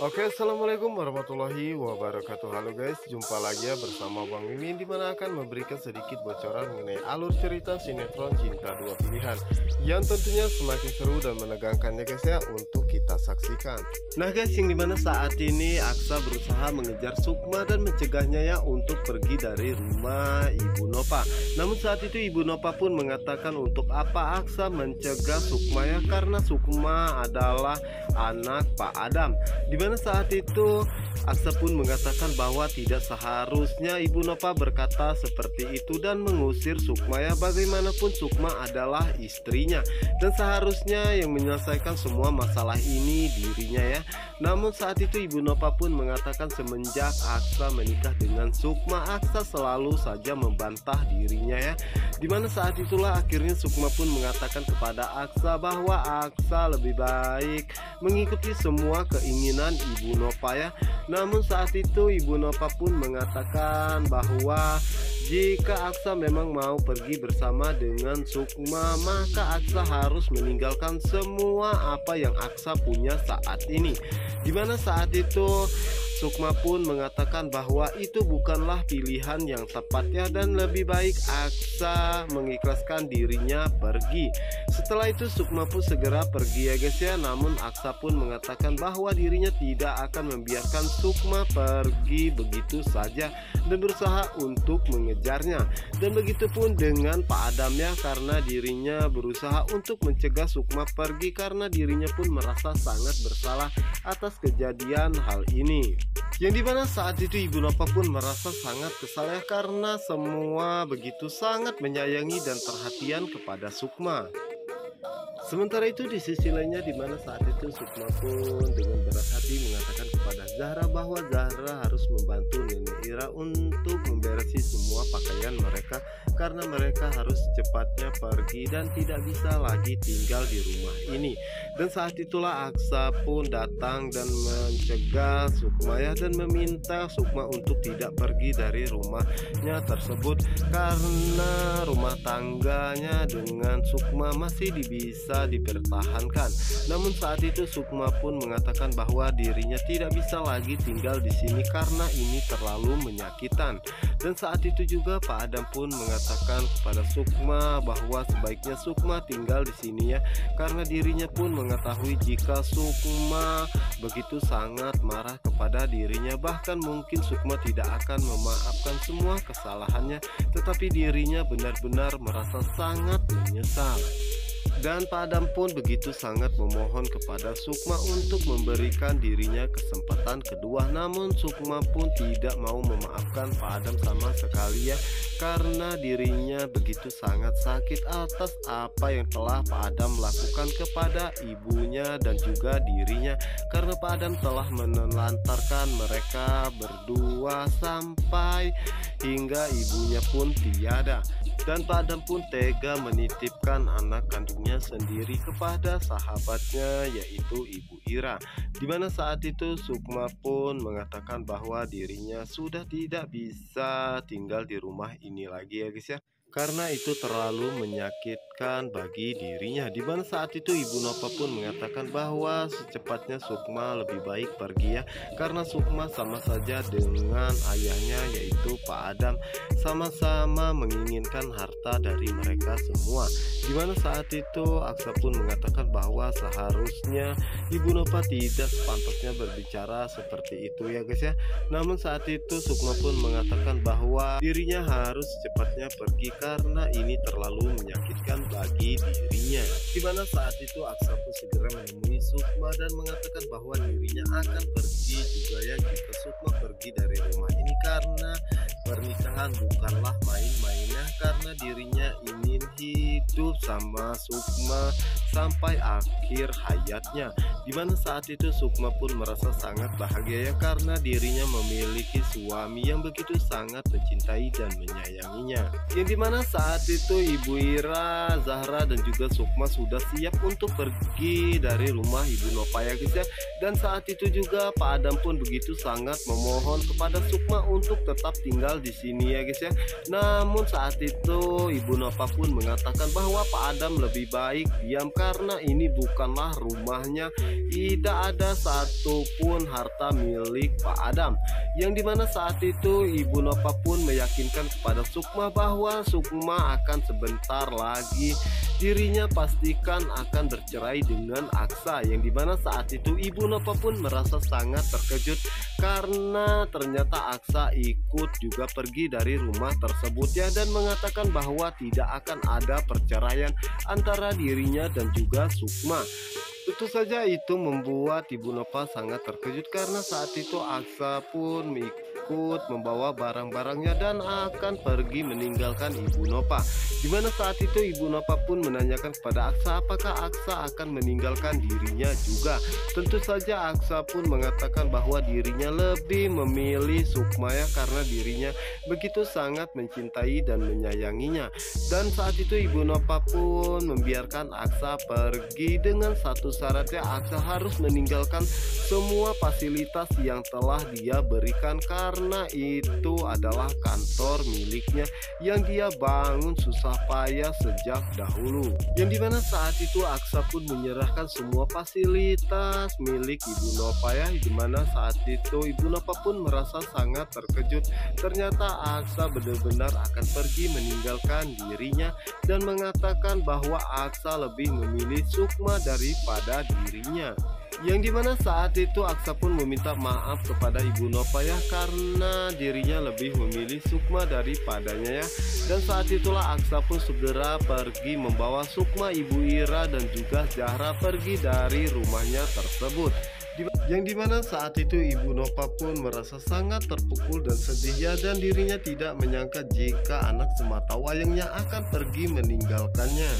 Oke, assalamualaikum warahmatullahi wabarakatuh. Halo guys, jumpa lagi ya bersama Bang Mimin, dimana akan memberikan sedikit bocoran mengenai alur cerita sinetron Cinta Dua Pilihan yang tentunya semakin seru dan menegangkannya guys ya untuk kita saksikan. Nah guys, yang dimana saat ini Aksa berusaha mengejar Sukma dan mencegahnya ya untuk pergi dari rumah Ibu Nova. Namun saat itu Ibu Nova pun mengatakan untuk apa Aksa mencegah Sukma ya, karena Sukma adalah anak Pak Adam. Dimana saat itu Aksa pun mengatakan bahwa tidak seharusnya Ibu Nova berkata seperti itu dan mengusir Sukma ya, bagaimanapun Sukma adalah istrinya dan seharusnya yang menyelesaikan semua masalah ini dirinya ya. Namun saat itu Ibu Nova pun mengatakan semenjak Aksa menikah dengan Sukma, Aksa selalu saja membantah dirinya ya. Dimana saat itulah akhirnya Sukma pun mengatakan kepada Aksa bahwa Aksa lebih baik mengikuti semua keinginan Ibu Nova ya. Namun saat itu Ibu Nova pun mengatakan bahwa jika Aksa memang mau pergi bersama dengan Sukma, maka Aksa harus meninggalkan semua apa yang Aksa punya saat ini. Dimana saat itu Sukma pun mengatakan bahwa itu bukanlah pilihan yang tepat ya, dan lebih baik Aksa mengikhlaskan dirinya pergi. Setelah itu Sukma pun segera pergi ya guys ya. Namun Aksa pun mengatakan bahwa dirinya tidak akan membiarkan Sukma pergi begitu saja dan berusaha untuk mengejarnya. Dan begitu pun dengan Pak Adam ya, karena dirinya berusaha untuk mencegah Sukma pergi karena dirinya pun merasa sangat bersalah atas kejadian hal ini. Yang dimana saat itu Ibu Nova pun merasa sangat kesal ya, karena semua begitu sangat menyayangi dan perhatian kepada Sukma. Sementara itu di sisi lainnya, dimana saat itu Sukma pun dengan berat hati mengatakan kepada Zahra bahwa Zahra harus membantu Nenek Ira untuk memberesi semua pakaian mereka, karena mereka harus cepatnya pergi dan tidak bisa lagi tinggal di rumah ini. Dan saat itulah Aksa pun datang dan mencegah Sukma ya, dan meminta Sukma untuk tidak pergi dari rumahnya tersebut karena rumah tangganya dengan Sukma masih bisa dipertahankan. Namun saat itu Sukma pun mengatakan bahwa dirinya tidak bisa lagi tinggal di sini karena ini terlalu menyakitkan. Dan saat itu juga Pak Adam pun mengatakan kepada Sukma bahwa sebaiknya Sukma tinggal di sini ya, karena dirinya pun mengetahui jika Sukma begitu sangat marah kepada dirinya, bahkan mungkin Sukma tidak akan memaafkan semua kesalahannya, tetapi dirinya benar-benar merasa sangat menyesal. Dan Pak Adam pun begitu sangat memohon kepada Sukma untuk memberikan dirinya kesempatan kedua. Namun Sukma pun tidak mau memaafkan Pak Adam sama sekali ya, karena dirinya begitu sangat sakit atas apa yang telah Pak Adam lakukan kepada ibunya dan juga dirinya, karena Pak Adam telah menelantarkan mereka berdua sampai hingga ibunya pun tiada. Dan Pak Adam pun tega menitipkan anak kandungnya sendiri kepada sahabatnya, yaitu Ibu Ira. Dimana saat itu Sukma pun mengatakan bahwa dirinya sudah tidak bisa tinggal di rumah ini lagi ya guys ya, karena itu terlalu menyakitkan bagi dirinya. Dimana saat itu Ibu Nova pun mengatakan bahwa secepatnya Sukma lebih baik pergi ya, karena Sukma sama saja dengan ayahnya yaitu Pak Adam, sama-sama menginginkan harta dari mereka semua. Dimana saat itu Aksa pun mengatakan bahwa seharusnya Ibu Nova tidak sepantasnya berbicara seperti itu ya guys ya. Namun saat itu Sukma pun mengatakan bahwa dirinya harus secepatnya pergi karena ini terlalu menyakitkan bagi dirinya. Dimana saat itu Aksa pun segera menemui Sukma dan mengatakan bahwa dirinya akan pergi juga ya jika Sukma pergi dari rumah ini, karena pernikahan bukanlah main-mainnya, karena dirinya ingin hidup sama Sukma sampai akhir hayatnya. Dimana saat itu Sukma pun merasa sangat bahagia ya, karena dirinya memiliki suami yang begitu sangat mencintai dan menyayanginya. Yang dimana saat itu Ibu Ira, Zahra dan juga Sukma sudah siap untuk pergi dari rumah Ibu Nova ya guys ya. Dan saat itu juga Pak Adam pun begitu sangat memohon kepada Sukma untuk tetap tinggal di sini ya guys ya. Namun saat itu Ibu Nova pun mengatakan bahwa Pak Adam lebih baik diam karena ini bukanlah rumahnya, tidak ada satupun harta milik Pak Adam. Yang dimana saat itu Ibu Nova pun meyakinkan kepada Sukma bahwa Sukma akan sebentar lagi dirinya pastikan akan bercerai dengan Aksa. Yang dimana saat itu Ibu Nova pun merasa sangat terkejut karena ternyata Aksa ikut juga pergi dari rumah tersebut ya, dan mengatakan bahwa tidak akan ada perceraian antara dirinya dan juga Sukma. Tentu saja itu membuat Ibu Nova sangat terkejut karena saat itu Aksa pun ikut membawa barang-barangnya dan akan pergi meninggalkan Ibu Nova. Dimana saat itu Ibu Nova pun menanyakan kepada Aksa apakah Aksa akan meninggalkan dirinya juga. Tentu saja Aksa pun mengatakan bahwa dirinya lebih memilih Sukma ya, karena dirinya begitu sangat mencintai dan menyayanginya. Dan saat itu Ibu Nova pun membiarkan Aksa pergi dengan satu syaratnya, Aksa harus meninggalkan semua fasilitas yang telah dia berikan karena itu adalah kantor miliknya yang dia bangun susah payah sejak dahulu. Yang dimana saat itu Aksa pun menyerahkan semua fasilitas milik Ibu Nova ya, dimana saat itu Ibu Nova pun merasa sangat terkejut. Ternyata Aksa benar-benar akan pergi meninggalkan dirinya dan mengatakan bahwa Aksa lebih memilih Sukma daripada dirinya. Yang dimana saat itu Aksa pun meminta maaf kepada Ibu Nova ya, karena dirinya lebih memilih Sukma daripadanya ya. Dan saat itulah Aksa pun segera pergi membawa Sukma, Ibu Ira dan juga Zahra pergi dari rumahnya tersebut. Yang dimana saat itu Ibu Nova pun merasa sangat terpukul dan sedih ya, dan dirinya tidak menyangka jika anak semata wayangnya akan pergi meninggalkannya.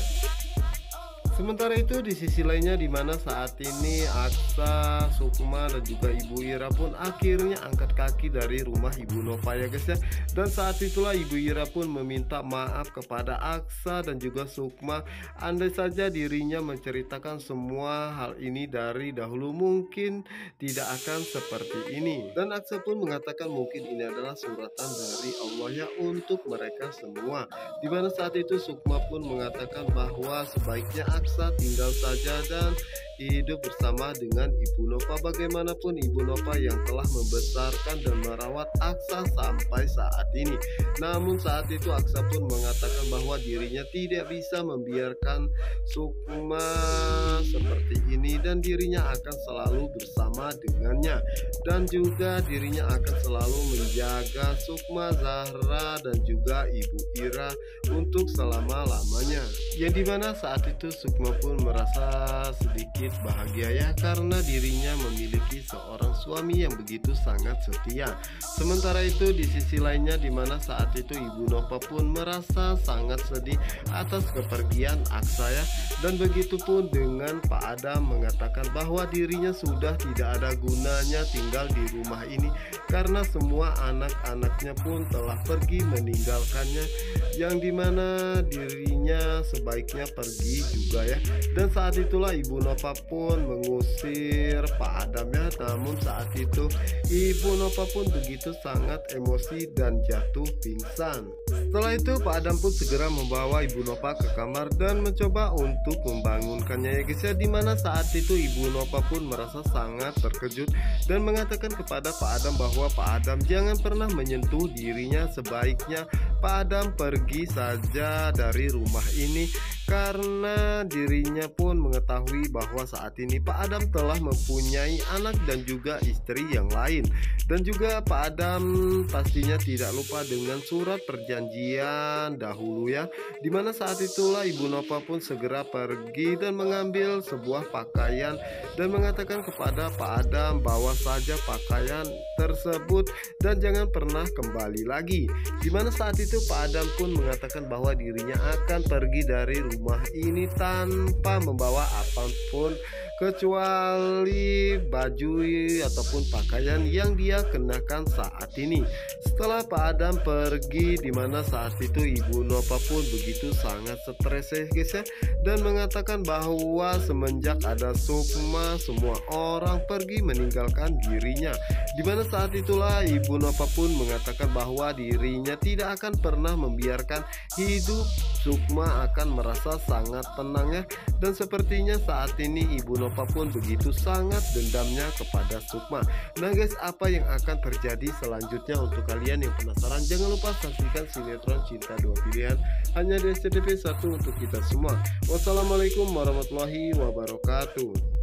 Sementara itu di sisi lainnya, dimana saat ini Aksa, Sukma dan juga Ibu Ira pun akhirnya angkat kaki dari rumah Ibu Nova ya guys ya. Dan saat itulah Ibu Ira pun meminta maaf kepada Aksa dan juga Sukma. Andai saja dirinya menceritakan semua hal ini dari dahulu mungkin tidak akan seperti ini. Dan Aksa pun mengatakan mungkin ini adalah suratan dari Allah ya untuk mereka semua. Dimana saat itu Sukma pun mengatakan bahwa sebaiknya Aksa tinggal saja dan hidup bersama dengan Ibu Nova. Bagaimanapun Ibu Nova yang telah membesarkan dan merawat Aksa sampai saat ini. Namun saat itu Aksa pun mengatakan bahwa dirinya tidak bisa membiarkan Sukma seperti ini dan dirinya akan selalu bersama dengannya, dan juga dirinya akan selalu menjaga Sukma, Zahra dan juga Ibu Ira untuk selama-lamanya. Yang dimana saat itu Sukma pun merasa sedikit bahagia ya, karena dirinya memiliki seorang suami yang begitu sangat setia. Sementara itu di sisi lainnya, dimana saat itu Ibu Nova pun merasa sangat sedih atas kepergian Aksa ya, dan begitu pun dengan Pak Adam mengatakan bahwa dirinya sudah tidak ada gunanya tinggal di rumah ini karena semua anak-anaknya pun telah pergi meninggalkannya, yang dimana dirinya sebaiknya pergi juga ya. Dan saat itulah Ibu Nova pun mengusir Pak Adam ya. Namun saat itu Ibu Nova pun begitu sangat emosi dan jatuh pingsan. Setelah itu Pak Adam pun segera membawa Ibu Nova ke kamar dan mencoba untuk membangunkannya ya guys ya. Dimana saat itu Ibu Nova pun merasa sangat terkejut dan mengatakan kepada Pak Adam bahwa Pak Adam jangan pernah menyentuh dirinya, sebaiknya Pak Adam pergi saja dari rumah ini karena dirinya pun mengetahui bahwa saat ini Pak Adam telah mempunyai anak dan juga istri yang lain. Dan juga Pak Adam pastinya tidak lupa dengan surat perjanjian dahulu ya, dimana saat itulah Ibu Nova pun segera pergi dan mengambil sebuah pakaian dan mengatakan kepada Pak Adam bawa saja pakaian tersebut dan jangan pernah kembali lagi. Dimana saat itu Pak Adam pun mengatakan bahwa dirinya akan pergi dari rumah ini tanpa membawa apapun kecuali baju ataupun pakaian yang dia kenakan saat ini. Setelah Pak Adam pergi, dimana saat itu Ibu Nova pun begitu sangat stres ya guys ya, dan mengatakan bahwa semenjak ada Sukma semua orang pergi meninggalkan dirinya. Dimana saat itulah Ibu Nova pun mengatakan bahwa dirinya tidak akan pernah membiarkan hidup Sukma akan merasa sangat tenang ya. Dan sepertinya saat ini Ibu Nova Bapak pun begitu sangat dendamnya kepada Sukma. Nah guys, apa yang akan terjadi selanjutnya untuk kalian yang penasaran? Jangan lupa saksikan sinetron Cinta Dua Pilihan hanya di SCTV 1 untuk kita semua. Wassalamualaikum warahmatullahi wabarakatuh.